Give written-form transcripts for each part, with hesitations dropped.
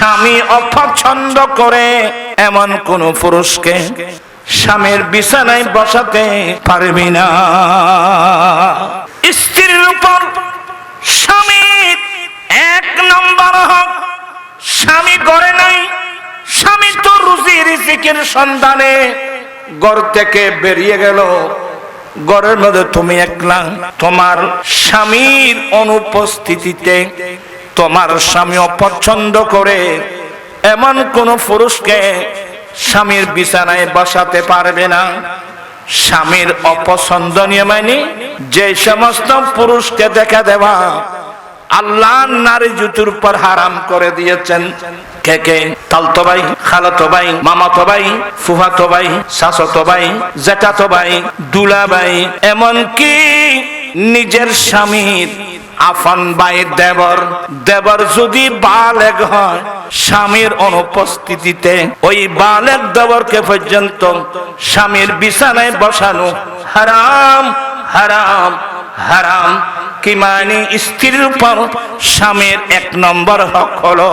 স্বামী অপছন্দ করে এমন কোন পুরুষকে স্বামীর বিছানায় বসাতে পারবি না। স্ত্রীর উপর স্বামীর এক নম্বর হক। স্বামী ঘরে নাই, স্বামী তো রুজি রিজিকের সন্ধানে ঘর থেকে বেরিয়ে গেল, ঘরের মধ্যে তুমি একলা। তোমার স্বামীর অনুপস্থিতিতে তোমার স্বামী অপছন্দ করে এমন কোন পুরুষকে স্বামীর বিছানায় বসাতে পারবে না। স্বামীর অপছন্দনীয় মানে যে সমস্ত পুরুষকে দেখা দেওয়া আল্লাহ নারী জুতুর উপর হারাম করে দিয়েছেন। কে কে? তালতো ভাই, খালাতো ভাই, মামাতো ভাই, ফুফাতো ভাই, চাচাতো ভাই, জ্যাঠাতো ভাই, দুলা ভাই, এমনকি নিজের স্বামীর আপন ভাই দেবর। দেবর যদি বালেগ হয় স্বামীর অনুপস্থিতিতে ওই বালেগ দেবরকে পর্যন্ত স্বামীর বিছানায় বসানো হারাম, হারাম, হারাম। কি মানে? স্ত্রীর উপর স্বামীর এক নম্বর হক হলো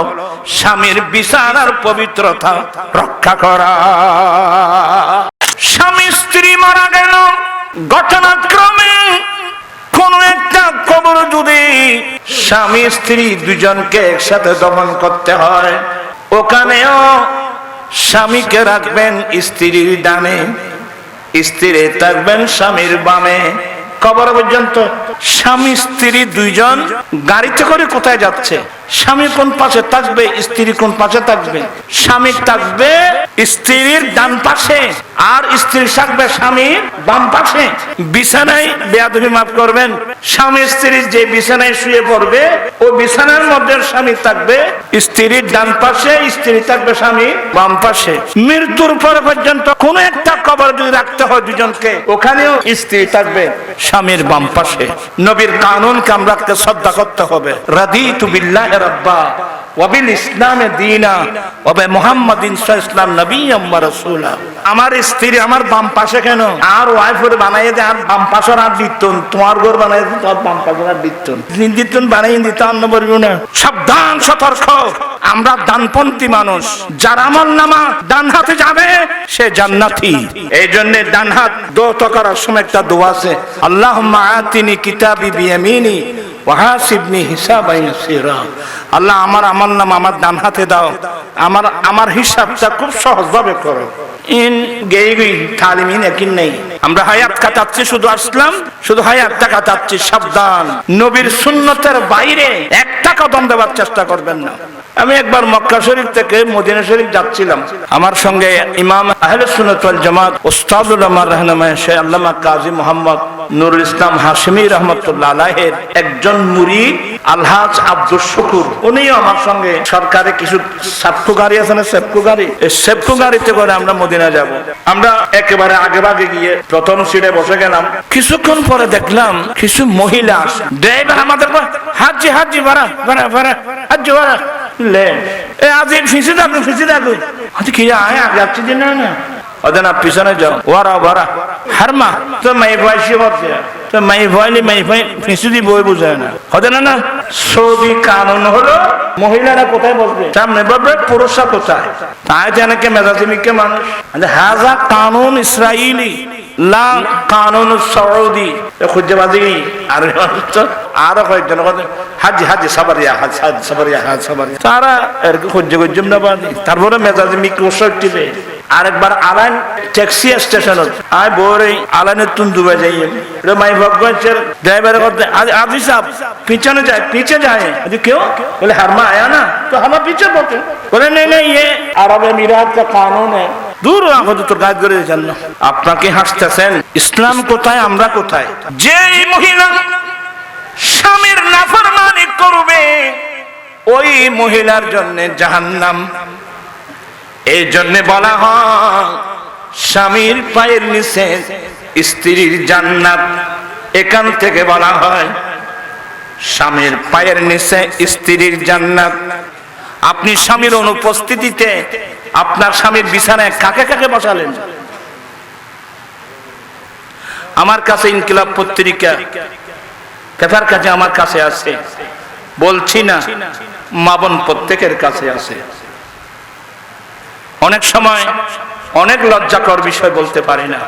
স্বামীর বিছানার পবিত্রতা রক্ষা করা। স্বামী স্ত্রী মারা গেল ঘটনাক্রমে কোন একটা কবর যদি স্বামী স্ত্রী দুজনকে একসাথে দফন করতে হয়, ওখানেও স্বামীকে রাখবেন স্ত্রীর ডানে, স্ত্রী থাকবেন স্বামীর বামে। কবর পর্যন্ত স্বামী স্ত্রী দুইজন গাড়িতে করে কোথায় যাচ্ছে? স্বামী কোন পাশে থাকবে, স্ত্রী কোন পাশে থাকবে? স্বামী থাকবে স্ত্রীর ডান পাশে আর স্ত্রী থাকবে স্বামীর বাম পাশে। বিছানায় বেয়াদবি মাফ করবেন, স্বামী স্ত্রীর যে বিছানায় শুয়ে পড়বে ও বিছানার মধ্যে স্বামী থাকবে স্ত্রীর ডান পাশে, স্ত্রী থাকবে স্বামীর বাম পাশে। মৃত্যুর পর পর্যন্ত কোন একটা কবর যদি রাখতে হয় দুজনকে, ওখানেও স্ত্রী থাকবে স্বামীর বাম পাশে। নবীর কানুনকে আমরা শ্রদ্ধা করতে হবে। রাদিতু বিল্লাহি রাব্বা ওয়া বিল ইসলামে দীনা ওয়া বি মুহাম্মাদিন সাল্লাল্লাহু নবিয়্যাম ওয়া রাসূলা। আমার স্ত্রী আমার বাম পাশে কেন? আর ওয়াইফের বানাইয়ে দে আর বাম পাশে আর দিতন, তোমার ঘর বানাইয়ে দে তোর বাম পাশে আর দিতন, দিতন বানাইয়ে দিত অন্য বলবো না। সাবধান, সতর্ক, আমরা ডানপন্থী মানুষ। যার আমল নামা ডান হাতে যাবে সে জান্নাতি। এই জন্য ডান হাত দোয়া করার সময় একটা দোয়া আছে, আল্লাহুম্মা আতিনি কিতাবি বিয়ামিনি ওয়া হাসিবনি হিসাবান ইয়াসিরা। আল্লাহ আমার আমল নামা আমার ডান হাতে দাও, আমার হিসাবটা খুব সহজভাবে করো। ইন গেই তালিমিন একই নেই। আমরা হায়াত কাটাচ্ছি, শুধু আসলাম শুধু হায়াতটা কাটাচ্ছি। সাবধান, নবীর সুন্নতের বাইরে একটা কদম দেওয়ার চেষ্টা করবেন না। আমি একবার মক্কা শরীফ থেকে মদিনা শরীফ যাচ্ছিলাম, আমার সঙ্গে ইমাম আহলে সুন্নাত ওয়াল জামাত উস্তাদুল আমার রাহনুমায়ে শেখ আল্লামা কাজী মোহাম্মদ নুরুল ইসলাম হাশিমি রাহমাতুল্লাহ আলাইহির একজন মুরিদ আলহাজ আব্দুল শুকুর, উনিও আমার সঙ্গে সরকারে কিছু সেফকো গাড়ি আছে না, সেফকো গাড়ি, এই সেফকো গাড়িতে করে আমরা মদিনা যাব। আমরা একেবারে আগে ভাগে গিয়ে প্রথম সিটে বসে গেলাম। কিছুক্ষণ পরে দেখলাম কিছু মহিলা আসে। ড্রাইভার আমাদের হাজি হাজি ভাড়া ভাড়া ভাড়া হাজি ভাড়া লে আজ ফিসে থাকুন, ফিসে থাকুন। আচ্ছা কি আয় আগে যাচ্ছি দিন না ওদের না পিছনে যাও ওরা ভাড়া হারমা তো মাই ভাইসি হচ্ছে তো মাই ভাইলি মাই ভাই ফিসে দিয়ে বই বোঝায় না হতে না। না সৌদি কানুন হলো মহিলারা কোথায় বসবে? সামনে বসবে, পুরুষরা কোথায়? তাই জানাকে মেজাজিমিকে মানুষ হাজা কানুন ইসরাইলি লা কানুন সৌদি খুঁজে বাজি। আর আরো কয়েকজন হাজি হাজি সাবারিয়া হাজ সাবারিয়া হাজ সাবারিয়া তারা এরকম খুঁজে খুঁজে না বাজি। তারপরে মেজাজিমিক ওষুধটিবে আরেকবার আলাইন ট্যাক্সি স্টেশন আয় বোরে আলাইনের তুন দুবে যাই মাই ভগবানের ড্রাইভারের কথা আজি সাহেব পিছনে যায়, পিছে যায়। क्यों? बोले हरमा आया ना तो हम पीछे पहुंचे। बोले नहीं नहीं ये अरब अमीरात का कानून है। দূর আমাদের তো কাজ করে জানো। আপনাকে হাসতেছেন, ইসলাম কোথায় আমরা কোথায়? যেই মহিলা স্বামীর নাফরমানি করবে ওই মহিলার জন্য জাহান্নাম। এই জন্য বলা হয় স্বামীর পায়ের নিচে স্ত্রীর জান্নাত। এখান থেকে বলা হয় স্বামীর পায়ের নিচে স্ত্রীর জান্নাত। আপনি স্বামীর অনুপস্থিতিতে আপনার স্বামীর বিছানায় কাকে কাকে বসালেন? আমার কাছে ইনকিলাব পত্রিকা পেপার কাছে আমার কাছে আছে। বলছি না, মা বোন প্রত্যেকের কাছে আছে। অনেক সময় অনেক লজ্জাকর বিষয় বলতে পারি না।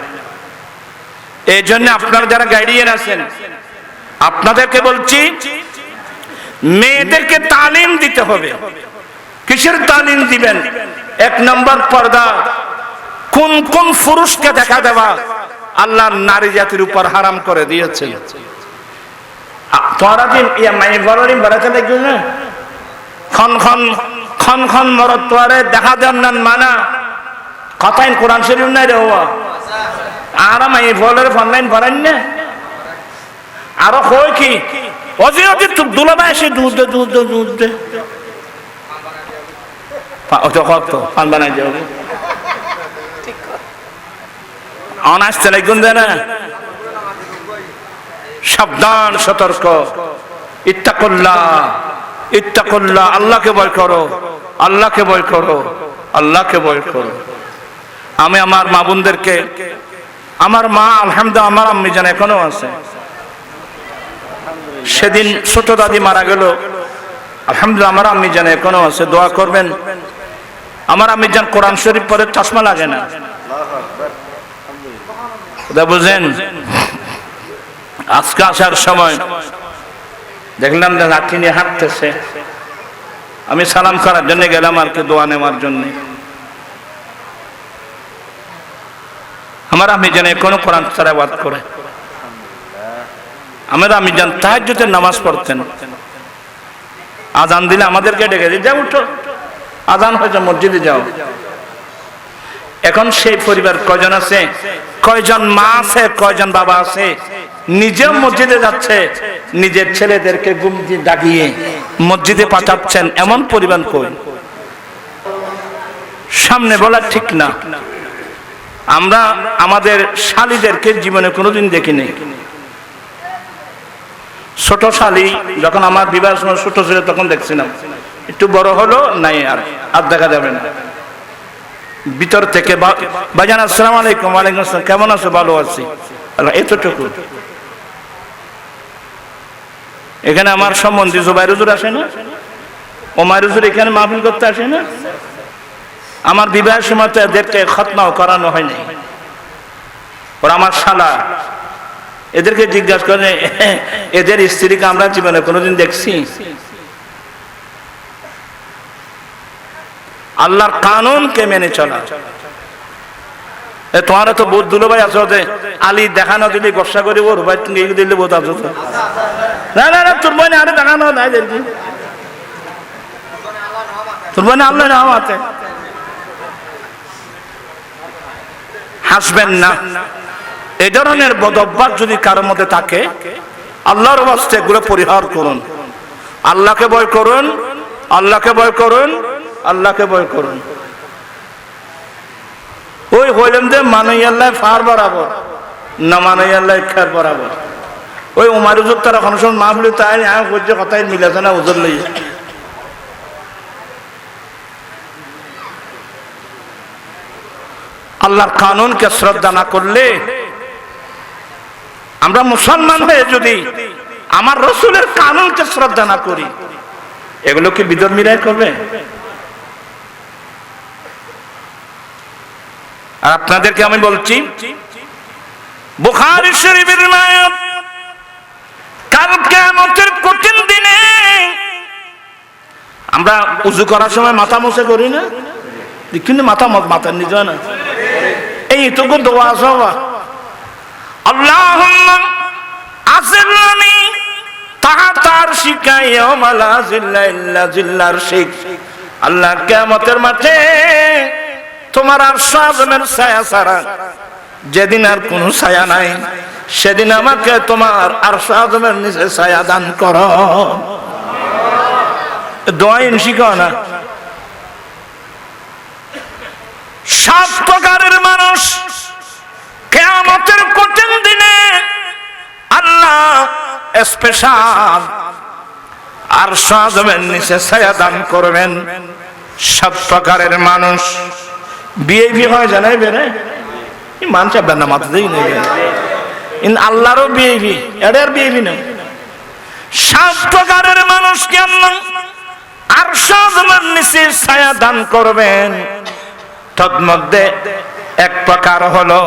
এই জন্য আপনারা যারা গার্ডিয়ান আছেন, আপনাদেরকে বলছি, মেয়েদেরকে তালিম দিতে হবে। কিসের তালিম দিবেন? এক নম্বর, পর্দা। কোন কোন পুরুষকে দেখা দেওয়া আল্লাহ নারী জাতির উপর হারাম করে দিয়েছে। তোরা দিন ইয়া মাই বড়ি বাড়াতে লাগবে না, খন খন খন খন মরদ তোয়ারে দেখা দেন না, মানা কথাই কোরআন শরীফ নাই রে হওয়া। আর মাই বলের অনলাইন ভরান না, আরো কই কি অজি অজি দুলাবা এসে দুধ দে দুধ দে দুধ দে কত পান বানাই যাবে অনাস্তে লাগুন দে না। সাবধান, সতর্ক, ইত্তাকুল্লাহ ইত্তাকুল্লাহ, আল্লাহকে ভয় করো, আল্লাহকে ভয় করো, আল্লাহকে ভয় করো। আমি আমার মা বোনদেরকে, আমার মা আলহামদুলিল্লাহ, আমার আম্মি জান এখনো আছে। সেদিন ছোট দাদি মারা গেল, আলহামদুলিল্লাহ আমার আম্মি জান এখনো আছে। দোয়া করবেন। আমার আম্মি জান কোরআন শরীফ পড়ে, চশমা লাগে না, বুঝেন। আজকে আসার সময় দেখলাম যে লাঠি নিয়ে হাঁটতেছে। আমি সালাম করার জন্য গেলাম আর কি, দোয়া নেওয়ার জন্য। আমার আম্মি জান এখনো কোরআন তেলাওয়াত করে। আমার আম্মি জান তাহাজ্জুদের নামাজ পড়তেন। আজান দিলে আমাদেরকে ডেকে দিয়ে, যাও উঠো, আজান হয়েছে, মসজিদে যাও। এখন সেই পরিবার কয়জন আছে? কয়জন মা আছে, কয়জন বাবা আছে নিজেও মসজিদে যাচ্ছে, নিজের ছেলেদেরকে ঘুম দিয়ে ডাকিয়ে মসজিদে পাঠাচ্ছেন? এমন পরিবার কই? সামনে বলা ঠিক না। আমরা আমাদের শালীদেরকে জীবনে কোনোদিন দেখিনি। ছোট শালী যখন আমার বিবাহের সময় ছোট ছিল তখন দেখছিলাম, একটু বড় হলো নাই, আর দেখা যাবে না। ভিতর থেকে ভাইজান আসসালামু আলাইকুম। ওয়ালাইকুম আসসালাম, কেমন আছো? ভালো আছি। এতটুকু। এখানে আমার সম্বন্ধী জুবাইর হুজুর আসে না, ওমার হুজুর এখানে মাহফিল করতে আসে না। আমার বিবাহের সময় তো এদেরকে খতনাও করানো হয়নি। ওরা আমার শালা। এদেরকে জিজ্ঞাসা করে, এদের স্ত্রীকে আমরা জীবনে কোনোদিন দেখছি? আল্লাহর কানুনকে মেনে চলা। তোমার তো বোধ দুলো ভাই আছো, আলী দেখানো দিলে গোসা করে ওর ভাই দিলে বোধ আছো। না না না, তোর বোন আরে দেখানো নাই, তোর বোন আল্লাহ না আমাতে হাসবেন না। এই ধরনের বদ অভ্যাস যদি কারোর মধ্যে থাকে, আল্লাহর ওয়াস্তে এগুলো পরিহার করুন। আল্লাহকে ভয় করুন, আল্লাহকে ভয় করুন, আল্লাহকে ভয় করুন। ওই হইলেন যে মানই আল্লাহ ফার বরাবর, না মানই আল্লাহ খের বরাবর। ওই উমার হুজুর তারা কোনো সময় মাহফিলে তাই আমি বলছি কথাই মিলেছে না হুজুর লইয়া। আল্লাহর কানুনকে শ্রদ্ধা না করলে, আমরা মুসলমান হয়ে যদি আমার রসুলের কানুনকে শ্রদ্ধা না করি, এগুলো কি বিধর্মীরাই করবে? আর আপনাদেরকে আমি বলছি, বুখারী শরীফের riwayat, কাল কিয়ামতের কঠিন দিনে আমরা ওযু করার সময় মাথা মুছে করি না, কিন্তু মাথা নিজে না, এইটুকু দোয়া সবা, আল্লাহুম্মা আসিরনি তাহাতা আরশিকা ইয়াওমা লা জিল্লা ইল্লা জিল্লা আরশিক। আল্লাহ কিয়ামতের মাঠে তোমার আরশ আযমের ছায়া ছাড়া যেদিন আর কোনো ছায়া নাই, সেদিন আমাকে তোমার আরশ আযমের নিচে ছায়া দান করো। দোয়া শিখাও না। 7 প্রকারের মানুষ কিয়ামতের কঠিন দিনে আল্লাহ স্পেশাল আরশ আযমের নিচে ছায়া দান করবেন। 7 প্রকারের মানুষ বিএপি হয় জানাই বেরে মানুষ আপনার না মাথা দেই নেই, আল্লাহরও বিএপি, এটার বিএপি নেই। সাত প্রকারের মানুষকে আল্লাহ আরশ আযমের নিচে ছায়া দান করবেন। তন্মধ্যে এক প্রকার হলো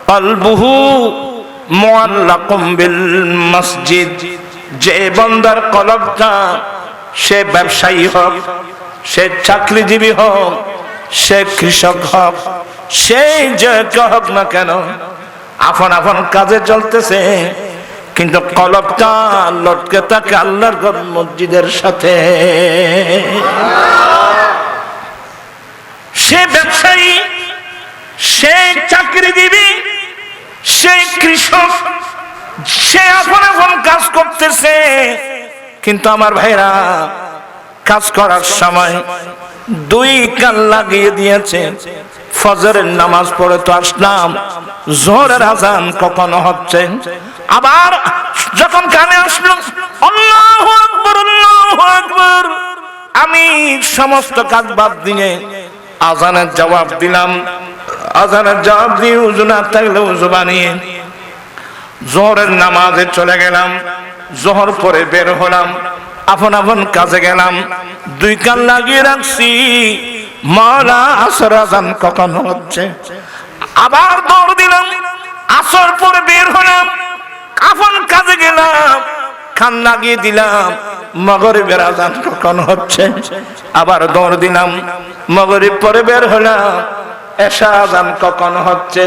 কলবুহু মুআল্লাকুম বিল মসজিদ, যে বান্দার কলবটা, সে ব্যবসায়ী হোক, সে চাকরিজীবী হোক, সে কৃষক হোক, সে যে হোক না কেন, আপন আপন কাজে চলতেছে, কিন্তু কলবটা লটকে থাকে আল্লাহর ঘর মসজিদের সাথে। সে ব্যবসায়ী, সে চাকরিজীবী, সে কৃষক, সে আপন আপন কাজ করতেছে, কিন্তু আমার ভাইরা কাজ করার সময় দুই কান লাগিয়ে দিয়েছে। ফজরের নামাজ পড়ে তো আসলাম, জোহরের আজান কখনো হচ্ছে, আবার যখন কানে আসলো আল্লাহু আকবার আল্লাহু আকবার, আমি সমস্ত কাজ বাদ দিয়ে আজানের জবাব দিলাম। আজানের জবাব দিয়ে উযু না থাকলে উযু বানিয়ে জোহরের নামাজে চলে গেলাম। জোহর পরে বের হলাম, আপন আপন কাজে গেলাম, দুই কান লাগিয়ে রাখছি, মাওলা আসর আজান কখন হচ্ছে, আবার দৌড় দিলাম। আসর পরে বের হলাম, আপন কাজে গেলাম, কান লাগিয়ে দিলাম, মাগরিবের আজান কখন হচ্ছে, আবার দৌড় দিলাম। মাগরিব পরে বের হলাম, এশা আজান কখন হচ্ছে।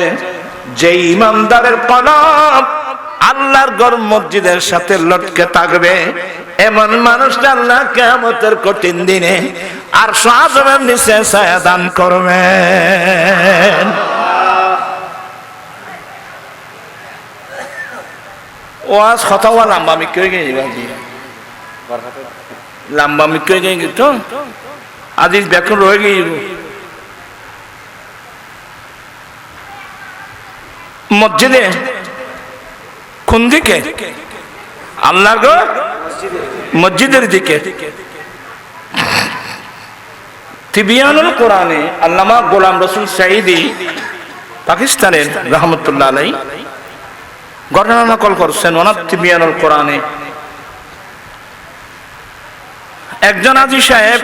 যে ইমানদারের কলব আল্লাহর ঘর মসজিদের সাথে লটকে থাকবে, এমন মানুষটা আল্লাহ কিয়ামতের কঠিন দিনে আরশ আযমের নিচে ছায়া দান করবেন। ওয়াজ কথা বলা লম্বা আমি কই গেছি, লম্বা আমি কই গেছি তো আজি ব্যাকুল রয়ে গেছিল। মসজিদে কোন দিকে? আল্লাহর ঘর মসজিদের দিকে। তিবিয়ানুল কোরআনে আল্লামা গোলাম রসুল সাঈদী পাকিস্তানের রহমতুল্লাহ আলাইহি ঘটনা নকল করছেন। ওনার তিবিয়ানুল কোরআনে একজন হাজী সাহেব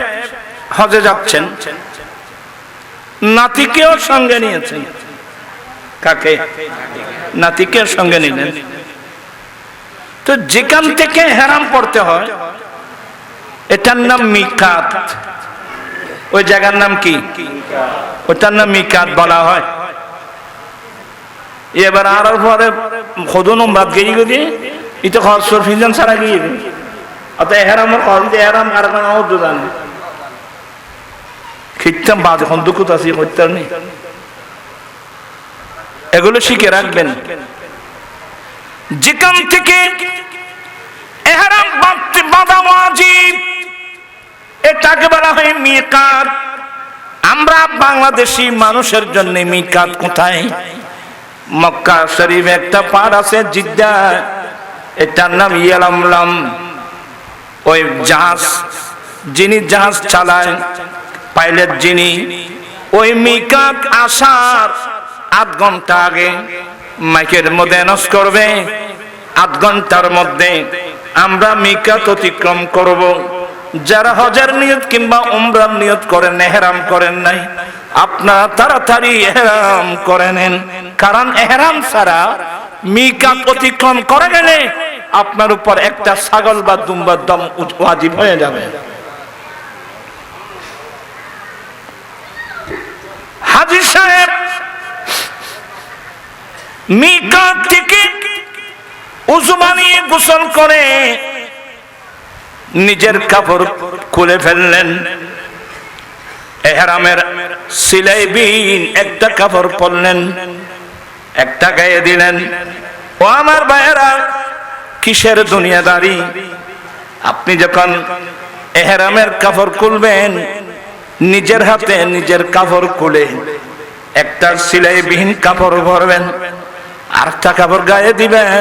হজে যাচ্ছেন, নাতিকেও সঙ্গে নিয়েছেন। কাকে? নাতিকেও সঙ্গে নিলেন। তো যেখান থেকে হেরাম পড়তে হয় এটার নাম মিকাত। ওই জায়গার নাম কি? ওটার নাম মিকাত বলা হয়। এবার আর পরে খোদন বাদ গিয়ে গিয়ে এটা খরচ ফিজান ছাড়া গিয়ে অত হেরামের খরচ হেরাম আর কোনো জানে খিচ্ছাম বাদ এখন দুঃখ আছে হত্যার নেই। এগুলো শিখে রাখবেন। যেখান থেকে ইহরাম বাঁধা ওয়াজিব, এটাকে বলা হয় মিকাত। আমরা বাংলাদেশি মানুষের জন্য মিকাত কোথায়? মক্কা শরীফ একটা পাহাড় আছে জিদ্দা, এটার নাম ইয়ালামলাম। ওই জাহাজ, যিনি জাহাজ চালায়, পাইলট যিনি, ওই মিকাত আসার 8 ঘন্টা আগে মাইকের মধ্যে অ্যানাউন্স করবে 8 ঘন্টার মধ্যে আমরা মিকাত অতিক্রম করব। যারা হজের নিয়ত কিংবা উমরার নিয়ত করেন, ইহরাম করেন নাই, আপনারা তাড়াতাড়ি ইহরাম করে নেন, কারণ ইহরাম ছাড়া মিকাত অতিক্রম করে গেলে আপনার উপর একটা ছাগল বা দুম্বার দম ওয়াজিব হয়ে যাবে। হাজী সাহেব মিকাত থেকে ওযু বানিয়ে গোসল করে নিজের কাপড় খুলে ফেললেন, ইহরামের সিলাইবিন একটা কাপড় পরলেন, একটা গায়ে দিলেন। ও আমার ভাইয়েরা, কিসের দুনিয়াদারি? আপনি যখন ইহরামের কাপড় খুলবেন, নিজের হাতে নিজের কাপড় খুলে একটা সিলাইবিহীন কাপড় ভরবেন, আরেকটা কাপড় গায়ে দিবেন,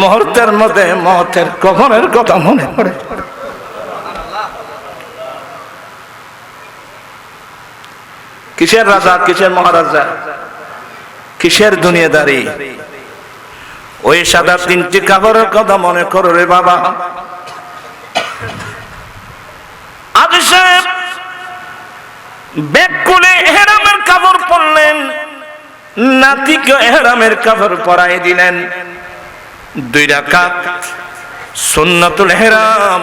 মুহূর্তের মধ্যে মওতের কবরের কথা মনে পড়ে। কিসের রাজা, কিসের মহারাজা, কিসের দুনিয়াদারি? ওই সাদা 3টি কাপড়ের কথা মনে করো রে বাবা। হাজি সাহেব ব্যাগ খুলে ইহরামের কাপড় পরলেন, নাতিকে ইহরামের কাপড় পরাই দিলেন। 2 রাকাত সুন্নাতুল ইহরাম,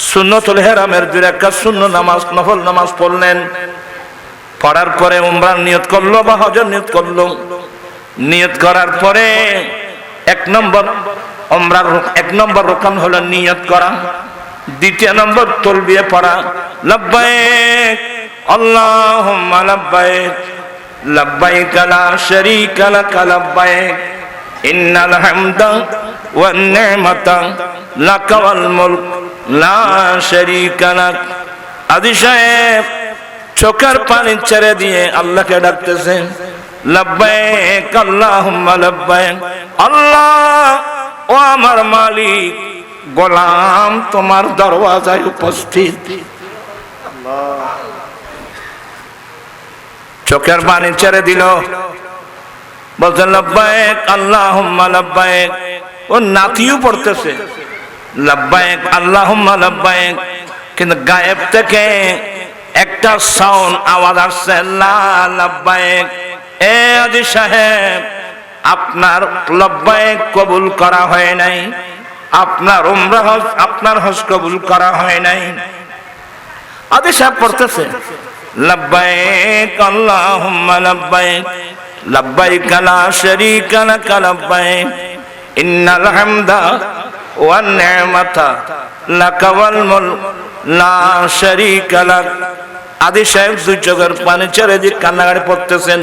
সুন্নাতুল ইহরামের 2 রাকাত সুন্নাত নামাজ, নফল নামাজ পড়লেন। পড়ার পরে উমরার নিয়ত করলো বা হজের নিয়ত করলো। নিয়ত করার পরে 1 নম্বর উমরার 1 নম্বর রকম হলো নিয়ত করা, 2 নম্বর তালবিয়া পড়া। লব্বাইক আল্লাহুম্মা লব্বাইক লব্বাইক লা শারীকা লাক লব্বাইক ইন্নাল হামদা ওয়ান নি'মাতা লাক ওয়াল মুলক লা শারীকা লাক। হাজী সাহেব চোখের পানি ছেড়ে দিয়ে আল্লাহকে ডাকতেছেন, লব্বাইক আল্লাহুম্মা লব্বাইক, আল্লাহ ও আমার মালিক, গোলাম তোমার দরওয়াজায় উপস্থিত। চোখের পানি ছেড়ে দিল, বলছেন লব্বাইক আল্লাহুম্মা লব্বাইক। ও নাতিও পড়তেছে লব্বাইক আল্লাহুম্মা লব্বাইক, কিন্তু গায়েব থেকে একটা সাউন্ড আওয়াজ আসছে, লা লব্বাইক। এ হাজী সাহেব, আপনার লব্বাইক কবুল করা হয় নাই, আপনার উমরা হজ, আপনার হজ কবুল করা হয় নাই। হাজী সাহেব পড়তেছে লব্বাইক আল্লাহুম্মা লব্বাইক লব্বাইক লা শারীকা লাক লব্বাইক ইন্নাল হামদা ওয়ান নি'মাতা লাক ওয়াল মুলক লা শারীকা লাক। হাজী সাহেব 2 চোখের পানি ছেড়ে দিয়ে কান্নাকাটি পড়তেছেন।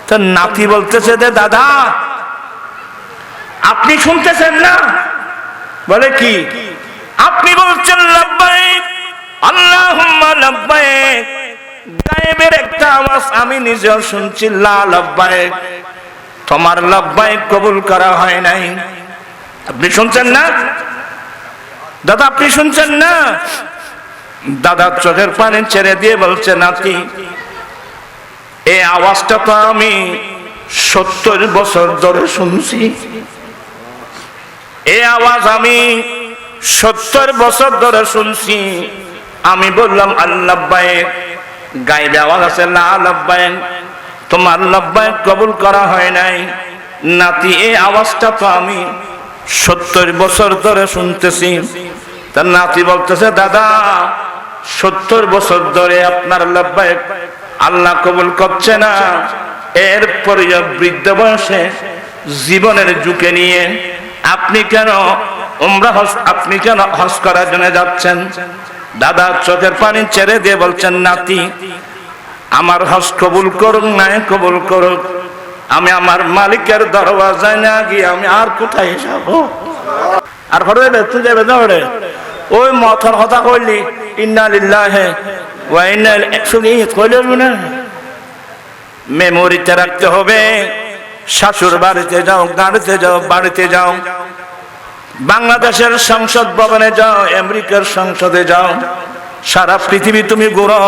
তো নাতি বলতেছে, যে দাদা আপনি শুনতেছেন না? বলে কি? আপনি বলছেন লব্বাইক আল্লাহুম্মা লব্বাইক, গায়েবের একটা আওয়াজ আমি নিজেও শুনছি, লা লব্বাইক, তোমার লব্বাইক কবুল করা হয় নাই। আপনি শুনছেন না দাদা? আপনি শুনছেন না? দাদা চোখের পানি ছেড়ে দিয়ে বলছে, নাতি এই আওয়াজটা তো আমি 70 বছর ধরে শুনছি, এই আওয়াজ আমি 70 বছর ধরে শুনছি। আমি বললাম আল্লাহবাইক, গায়েবে আওয়াজ আছে লা লব্বাইক, তোমার লব্বাইক কবুল করা হয় নাই। নাতি এই আওয়াজটা তো আমি 70 বছর ধরে শুনতেছি। তার নাতি বলতেছে, দাদা 70 বছর ধরে আপনার লব্বাইক আল্লাহ কবুল করছে না, এরপরে বৃদ্ধ বয়সে জীবনের ঝুঁকি নিয়ে আপনি কেন উমরা হজ, আপনি কেন হজ করার জন্য যাচ্ছেন? দাদা চোখের পানি ছেড়ে দিয়ে বলছেন, নাতি আমার হজ কবুল করুক না কবুল করুক, আমি আমার মালিকের দরওয়াজায় না গিয়ে আমি আর কোথায় যাব? আর ঘরে তুই যাবে দৌড়ে ওই মথার কথা কইলি ইন্না লিল্লাহি ওয়া ইন্না ইলাইহি একসঙ্গে কইলেন না, মেমোরিতে রাখতে হবে। শাশুর বাড়িতে যাও, গাড়িতে যাও, বাড়িতে যাও, বাংলাদেশের সংসদ ভবনে যাও, আমেরিকার সংসদে যাও, সারা পৃথিবী তুমি ঘুরো,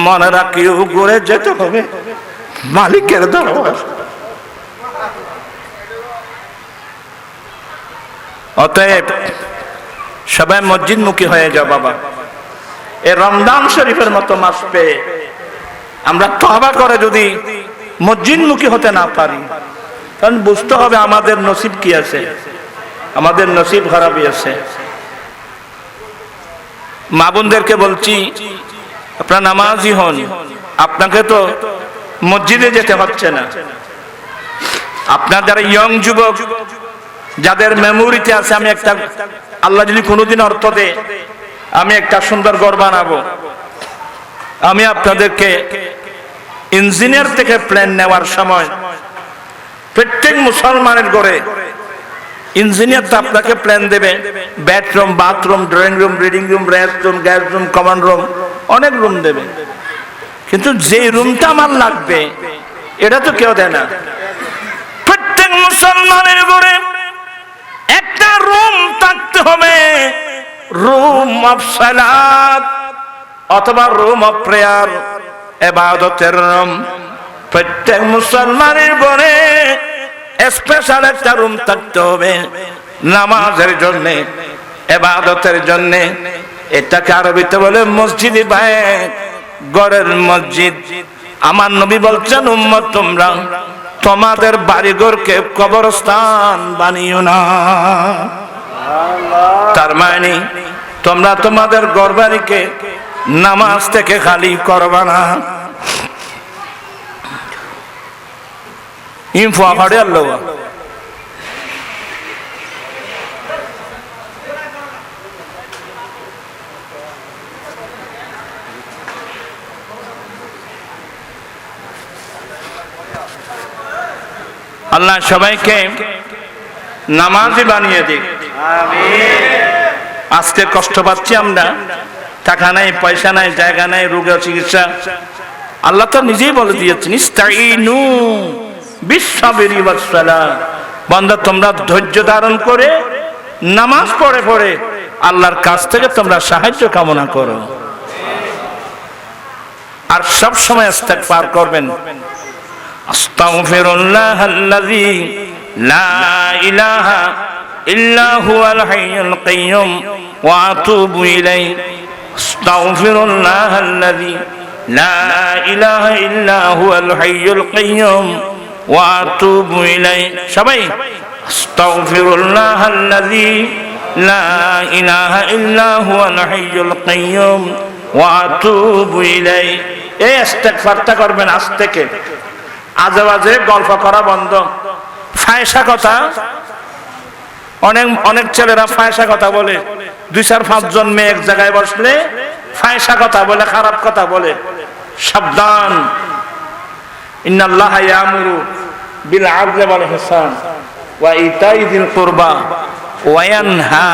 মনে রাখিও ঘুরে যেতে হবে মালিকের দরবার। অতএব সবাই মসজিদমুখী হয়ে যাও বাবা। এই রমজান শরীফের মতো মাস পেয়ে আমরা তওবা করে যদি মসজিদমুখী হতে না পারি, কারণ বুঝতে হবে আমাদের নসিব কি আছে, আমাদের নসিব খারাপই আছে। মা বোনদেরকে বলছি, আপনারা নামাজি হন, আপনাকে তো মসজিদে যেতে হচ্ছে না। আপনার যারা ইয়ং যুবক, যাদের মেমোরিতে আছে আমি একটা, আল্লাহ যদি কোনোদিন অর্থ দেয় আমি একটা সুন্দর ঘর বানাবো, আমি আপনাদেরকে ইঞ্জিনিয়ার থেকে প্ল্যান নেওয়ার সময় প্রত্যেক মুসলমানের ঘরে ইঞ্জিনিয়ার তো আপনাকে প্ল্যান দেবে, bedroom, bathroom, drawing room, reading room, rest room, gas room, common room, অনেক রুম দেবে। কিন্তু যে রুমটা আমার লাগবে এটা তো কেউ দেয় না। প্রত্যেক মুসলমানের ঘরে একটা রুম থাকতে হবে, রুম অফ সালাত অথবা রুম অফ প্রেয়ার, ইবাদতের রুম। প্রত্যেক মুসলমানের ঘরে স্পেশাল একটা রুম থাকতে হবে নামাজের জন্য, ইবাদতের জন্য। এটাকে আরবিতে বলে মসজিদে বাইত, ঘরের মসজিদ। আমার নবী বলছেন, উম্মত তোমরা তোমাদের বাড়িঘরকে কবরস্থান বানিও না। তার মানে তোমরা তোমাদের ঘর বাড়িকে নামাজ থেকে খালি করবা না। ইনফো আকারে আল্লাহ আল্লাহ সবাইকে নামাজি বানিয়ে দিক। আজকে কষ্ট পাচ্ছি আমরা, টাকা নাই, পয়সা নাই, জায়গা নাই, রোগের চিকিৎসা। আল্লাহ তো নিজেই বলে দিয়েছেন, ইস্তাইনু বিসসাবরি ওয়াসসালাহ, বান্দা তোমরা ধৈর্য ধারণ করে নামাজ পড়ে পড়ে আল্লাহর কাছ থেকে তোমরা সাহায্য কামনা করো। আর সব সময় ইস্তিগফার করবেন, আস্তাগফিরুল্লাহাল্লাযী লা ইলাহা ইল্লা হুয়াল হাইয়ুল কাইয়্যুম ওয়া আতুবু ইলাইহি, আস্তাগফিরুল্লাহাল্লাযী লা ইলাহা ইল্লা হুয়াল হাইয়ুল কাইয়্যুম ওয়া আতুবু ইলাইহি। সবাই আস্তাগফিরুল্লাহাল্লাযী লা ইলাহা ইল্লা হুয়াল হাইয়ুল কাইয়্যুম ওয়া আতুবু ইলাইহি। এই ইস্তিগফারটা করবেন আজ থেকে। আজে বাজে গল্প করা বন্ধ, ফায়সা কথা। অনেক ছেলেরা ফায়সা কথা বলে, 2-4-5 জন মেয়ে এক জায়গায় বসলে ফায়সা কথা বলে, খারাপ কথা বলে। সাবধান, ইন্নাল্লাহা ইয়ামুরু বিল আদলি ওয়াল ইহসান ওয়া ইতাই যিল কুরবা ওয়া ইয়ানহা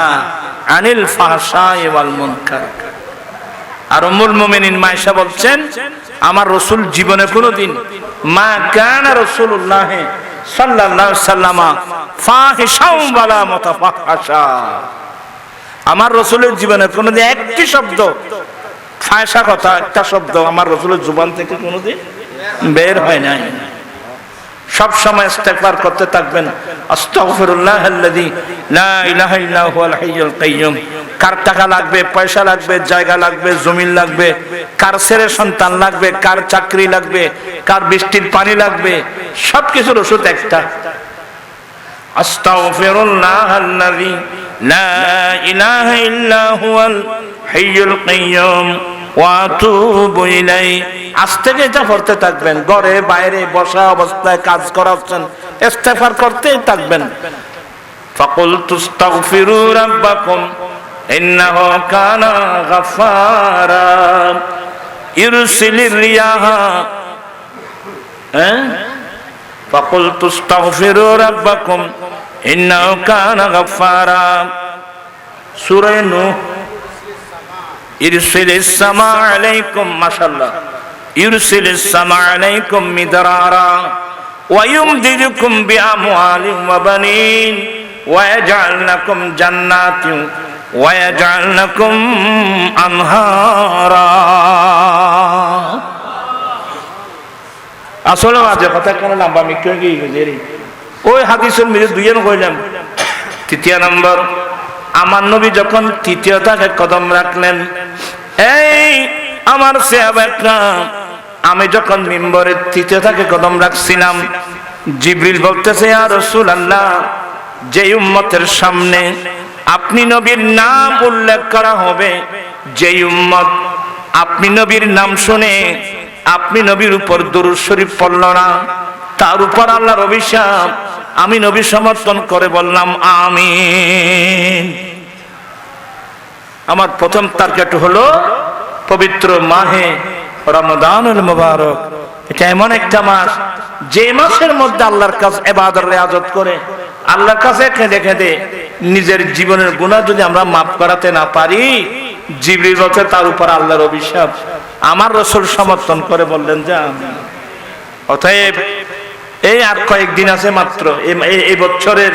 আনিল ফাহশাই ওয়াল মুনকার। আর উম্মুল মুমিনিন মায়েশা বলছেন, আমার রাসূল জীবনে কোনোদিন মা কানা রাসূলুল্লাহ সাল্লাল্লাহু আলাইহি ওয়াসাল্লাম ফাহিশাও ওয়ালা মুতাফাহশা, আমার রাসূলের জীবনে কোনোদিন একটি শব্দ ফাহিশা কথা, একটা শব্দ আমার রাসূলের জবান থেকে কোনোদিন বের হয় নাই। সব সময় ইস্তিগফার করতে থাকবেন, আস্তাগফিরুল্লাহাল্লাযী লা ইলাহা ইল্লা হুয়াল হাইয়ুল কাইয়্যুম। কার টাকা লাগবে, পয়সা লাগবে, জায়গা লাগবে, জমি লাগবে, কার ছেলে সন্তান লাগবে, কার চাকরি লাগবে, কার বৃষ্টির পানি লাগবে, সবকিছুর ওষুধ একটা, আস্তাগফিরুল্লাহাল্লাযী লা ইলাহা ইল্লা হুয়াল হাইয়ুল কাইয়্যুম ওয়া আতুবু ইলাইহি। আজ থেকে এটা পড়তে থাকবেন, ঘরে বাইরে বসা অবস্থায় কাজ করাচ্ছেন, ইস্তিগফার করতেই থাকবেন। ফাকুলতু আস্তাগফিরু রাব্বাকুম ইন্নাহু কানা গাফফারা ইরসিলির রিয়াহা। ফাকুলতু আস্তাগফিরু রাব্বাকুম ইন্নাহু কানা গাফফারা। সূরা নূহ। ইরসিলিস সামা আলাইকুম, মাশাআল্লাহ, ইরসিলিস সামা আলাইকুম মিদরারা ওয়া ইউমদিদুকুম বিআমওয়ালিন ওয়া বানিন ওয়া ইয়াজআল লাকুম জান্নাতিন ওয়া ইয়াজআল লাকুম আনহারা। আসলে আজ কথা কেন লম্বা মিক্কে গিয়ে ওই হাদিসের মিলে দুইজন কইলাম। তৃতীয় নম্বর, আমার নবী যখন তৃতীয়টাকে কদম রাখলেন, এই আমার সাহাবারা, আমি যখন মিম্বরের তৃতীয়টাকে কদম রাখছিলাম, জিবরিল বলতেছে, ইয়া রাসূলুল্লাহ, যে উম্মতের সামনে আপনি নবীর নাম উল্লেখ করা হবে, যে উম্মত আপনি নবীর নাম শুনে আপনি নবীর উপর দুরূদ শরীফ পড়ল না, তার উপর আল্লাহর অভিশাপ। আমি নবী সমর্থন করে বললাম আমিন। আমার প্রথম টার্গেট হলো পবিত্র মাহে রমাদানুল মুবারক। এটা এমন একটা মাস, যে মাসের মধ্যে আল্লাহর কাছে ইবাদত রিয়াজত করে আল্লাহর কাছে কেঁদে কেঁদে নিজের জীবনের গুনাহ যদি আমরা মাফ করাতে না পারি, জিবরিল বলছে তার উপর আল্লাহর অভিশাপ। আমার রাসূল সমর্থন করে বললেন যে আমিন। অতএব এই আর কয়েকদিন আছে মাত্র, এই বছরের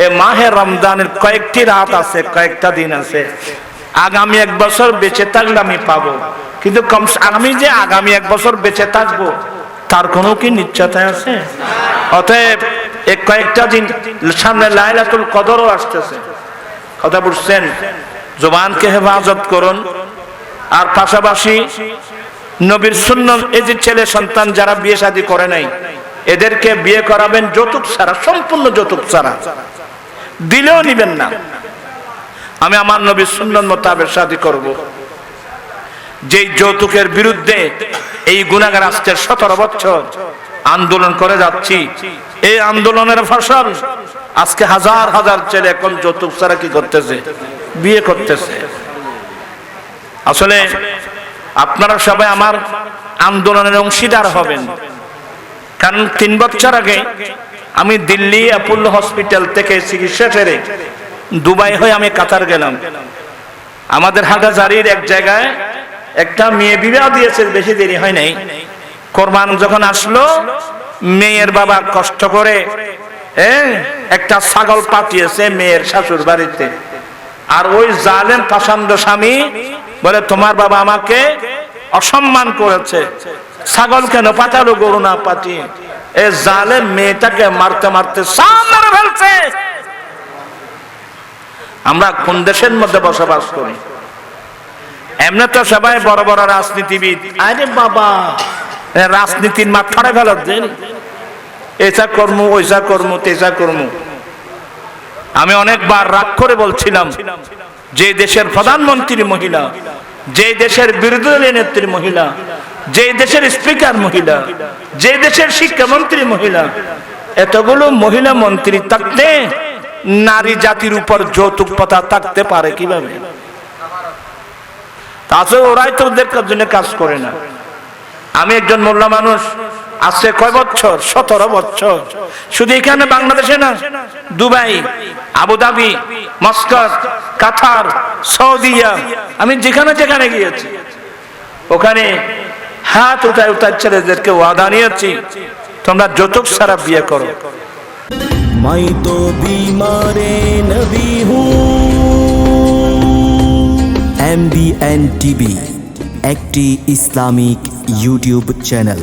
এই মাহে রমজানের কয়েকটি রাত আছে, কয়েকটা দিন আছে। আগামী 1 বছর বেঁচে থাকলে আমি পাবো, কিন্তু আমি যে আগামী 1 বছর বেঁচে থাকবো তার কোনো কি নিশ্চয়তা আছে? অতএব এই কয়েকটা দিন সামনে লাইলাতুল কদরও আসতেছে, কথা বুঝছেন? জবানকে হেফাজত করুন। আর পাশাপাশি নবীর সুন্নাত, এই যে ছেলে সন্তান যারা বিয়ে শাদী করে নাই এদেরকে বিয়ে করাবেন যৌতুক ছাড়া, সম্পূর্ণ যৌতুক ছাড়া, দিলেও নিবেন না। আমি আমার নবীর সুন্নাত মোতাবেক শাদী করব। যেই যৌতুকের বিরুদ্ধে এই গুনাহগার আজকে 17 বছর আন্দোলন করে যাচ্ছি, এই আন্দোলনের ফসল আজকে হাজার হাজার ছেলে এখন যৌতুক ছাড়া কি করতেছে? বিয়ে করতেছে। আসলে আপনারা সবাই আমার আন্দোলনের অংশীদার হবেন, কারণ 3 বছর আগে আমি দিল্লি অ্যাপোলো হসপিটাল থেকে চিকিৎসা সেরে দুবাই হয়ে আমি কাতার গেলাম। আমাদের হাটাজারির এক জায়গায় একটা মেয়ে বিবাহ দিয়েছে, বেশি দেরি হয় নাই। কোরবান যখন আসলো, মেয়ের বাবা কষ্ট করে একটা ছাগল পাঠিয়েছে মেয়ের শাশুর বাড়িতে। আর ওই জালেম পাষাণ্ড স্বামী বলে, তোমার বাবা আমাকে অসম্মান করেছে, ছাগল কেন পাঠালো, গরু না পাঠিয়ে। এই জালেম মেয়েটাকে মারতে মারতে সামনে ফেলছে। আমরা কোন দেশের মধ্যে বসবাস করি? এমনি তো সবাই বড় বড় রাজনীতিবিদ, আরে বাবা রাজনীতির মাথায় ফেলার দিন, এসা কর্ম ওইসা কর্ম তেসা কর্ম। আমি অনেকবার রাগ করে বলছিলাম, যে দেশের প্রধানমন্ত্রী মহিলা, যে দেশের বিরোধী দলীয় নেত্রী মহিলা, যে দেশের স্পিকার মহিলা, যে দেশের শিক্ষামন্ত্রী মহিলা, এতগুলো মহিলা মন্ত্রী থাকতে নারী জাতির উপর যৌতুক প্রথা থাকতে পারে কিভাবে? তাছাড়া ওরাই তো ওদের জন্য কাজ করে না। আমি একজন মোল্লা মানুষ, আজকে কয় বছর? 17 বছর। শুধু এখানে বাংলাদেশে না, দুবাই, আবুধাবি, মস্কট, কাতার, সৌদিয়া, আমি যেখানে যেখানে গিয়েছি ওখানে হাত উঠায় উঠায় ছেলেদেরকে ওয়াদা নিয়েছি, তোমরা যৌতুক ছাড়া বিয়ে করো। मैं तो बीमारे नबी हूँ। MBN TV একটি ইসলামিক ইউটিউব চ্যানেল।